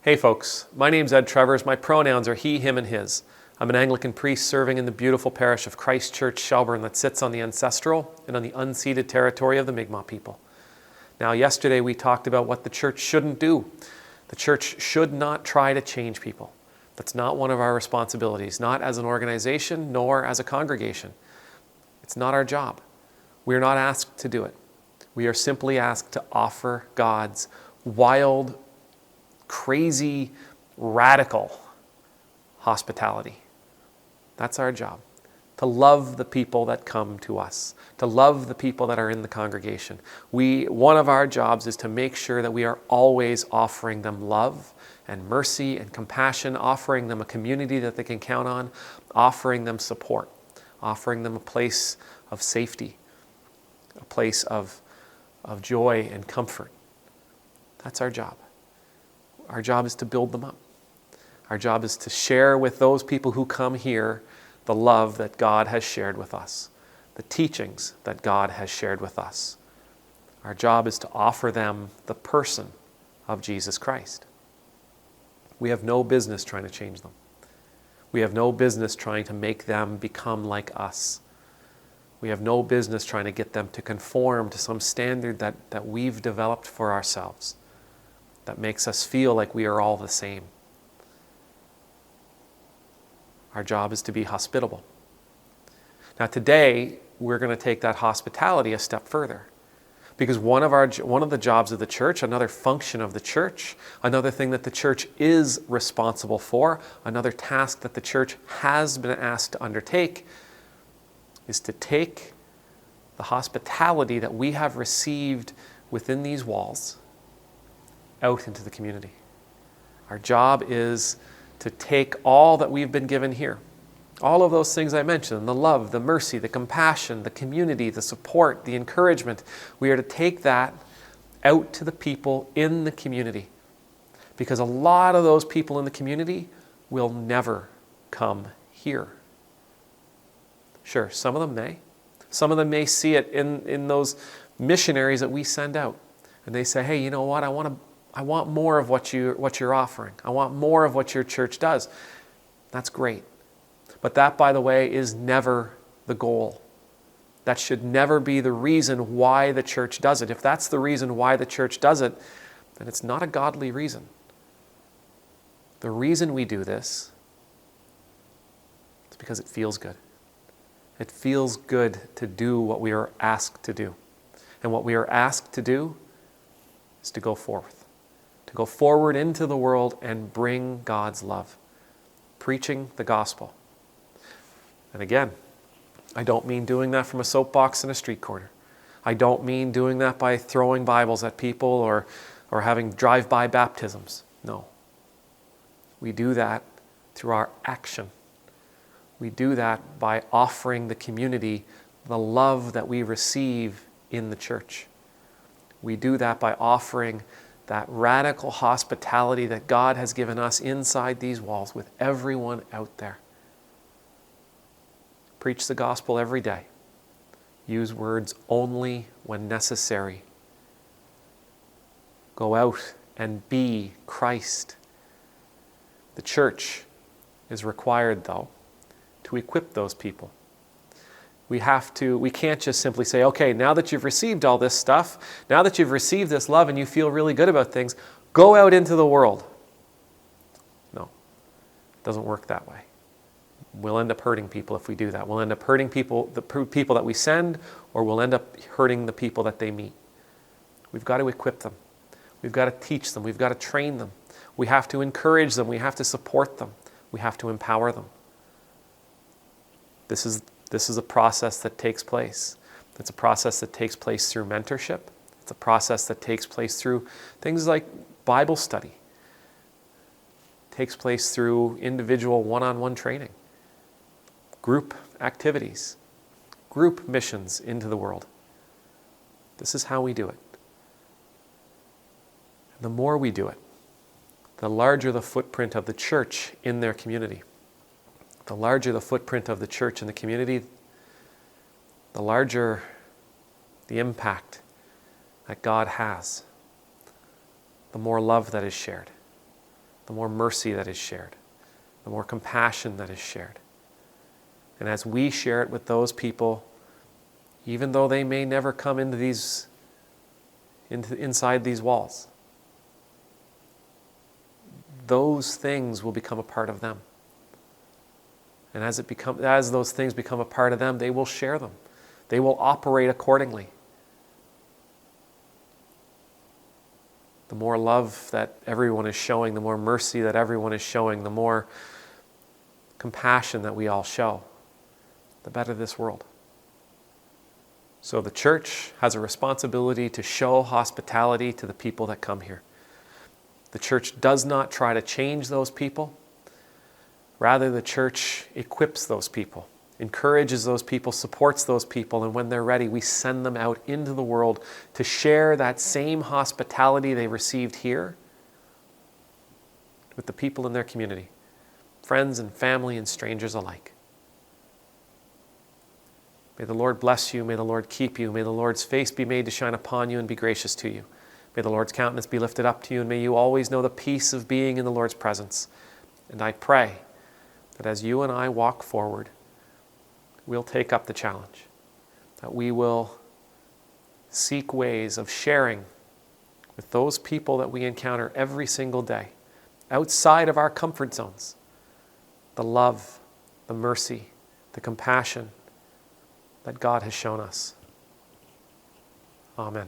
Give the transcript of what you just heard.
Hey folks, my name's Ed Trevors. My pronouns are he, him, and his. I'm an Anglican priest serving in the beautiful parish of Christ Church, Shelburne, that sits on the ancestral and on the unceded territory of the Mi'kmaq people. Now, yesterday we talked about what the church shouldn't do. The church should not try to change people. That's not one of our responsibilities, not as an organization, nor as a congregation. It's not our job. We are not asked to do it. We are simply asked to offer God's wild, crazy, radical hospitality. That's our job. To love the people that come to us, to love the people that are in the congregation. One of our jobs is to make sure that we are always offering them love and mercy and compassion, offering them a community that they can count on, offering them support, offering them a place of safety, a place of joy and comfort. That's our job. Our job is to build them up. Our job is to share with those people who come here the love that God has shared with us, the teachings that God has shared with us. Our job is to offer them the person of Jesus Christ. We have no business trying to change them. We have no business trying to make them become like us. We have no business trying to get them to conform to some standard that we've developed for ourselves, that makes us feel like we are all the same. Our job is to be hospitable. Now today, we're going to take that hospitality a step further. Because one of the jobs of the church, another function of the church, another thing that the church is responsible for, another task that the church has been asked to undertake, is to take the hospitality that we have received within these walls out into the community. Our job is to take all that we've been given here, all of those things I mentioned, the love, the mercy, the compassion, the community, the support, the encouragement. We are to take that out to the people in the community, because a lot of those people in the community will never come here. Sure, some of them may. Some of them may see it in those missionaries that we send out. And they say, hey, you know what? I want more of what you're offering. I want more of what your church does. That's great. But that, by the way, is never the goal. That should never be the reason why the church does it. If that's the reason why the church does it, then it's not a godly reason. The reason we do this is because it feels good. It feels good to do what we are asked to do. And what we are asked to do is to go forth. To go forward into the world and bring God's love. Preaching the gospel. And again, I don't mean doing that from a soapbox in a street corner. I don't mean doing that by throwing Bibles at people or having drive-by baptisms. No. We do that through our action. We do that by offering the community the love that we receive in the church. We do that by offering that radical hospitality that God has given us inside these walls with everyone out there. Preach the gospel every day. Use words only when necessary. Go out and be Christ. The church is required, though, to equip those people. We can't just simply say, okay, now that you've received all this stuff, now that you've received this love and you feel really good about things, go out into the world. No, it doesn't work that way. We'll end up hurting people if we do that. We'll end up hurting people, the people that we send, or we'll end up hurting the people that they meet. We've got to equip them. We've got to teach them. We've got to train them. We have to encourage them. We have to support them. We have to empower them. This is a process that takes place. It's a process that takes place through mentorship. It's a process that takes place through things like Bible study. It takes place through individual one-on-one training, group activities, group missions into the world. This is how we do it. The more we do it, the larger the footprint of the church in their community. The larger the footprint of the church in the community, the larger the impact that God has, the more love that is shared, the more mercy that is shared, the more compassion that is shared. And as we share it with those people, even though they may never come inside these walls, those things will become a part of them. And as those things become a part of them, they will share them. They will operate accordingly. The more love that everyone is showing, the more mercy that everyone is showing, the more compassion that we all show, the better this world. So the church has a responsibility to show hospitality to the people that come here. The church does not try to change those people. Rather, the church equips those people, encourages those people, supports those people, and when they're ready, we send them out into the world to share that same hospitality they received here with the people in their community, friends and family and strangers alike. May the Lord bless you. May the Lord keep you. May the Lord's face be made to shine upon you and be gracious to you. May the Lord's countenance be lifted up to you, and may you always know the peace of being in the Lord's presence. And I pray that as you and I walk forward, we'll take up the challenge, that we will seek ways of sharing with those people that we encounter every single day, outside of our comfort zones, the love, the mercy, the compassion that God has shown us. Amen.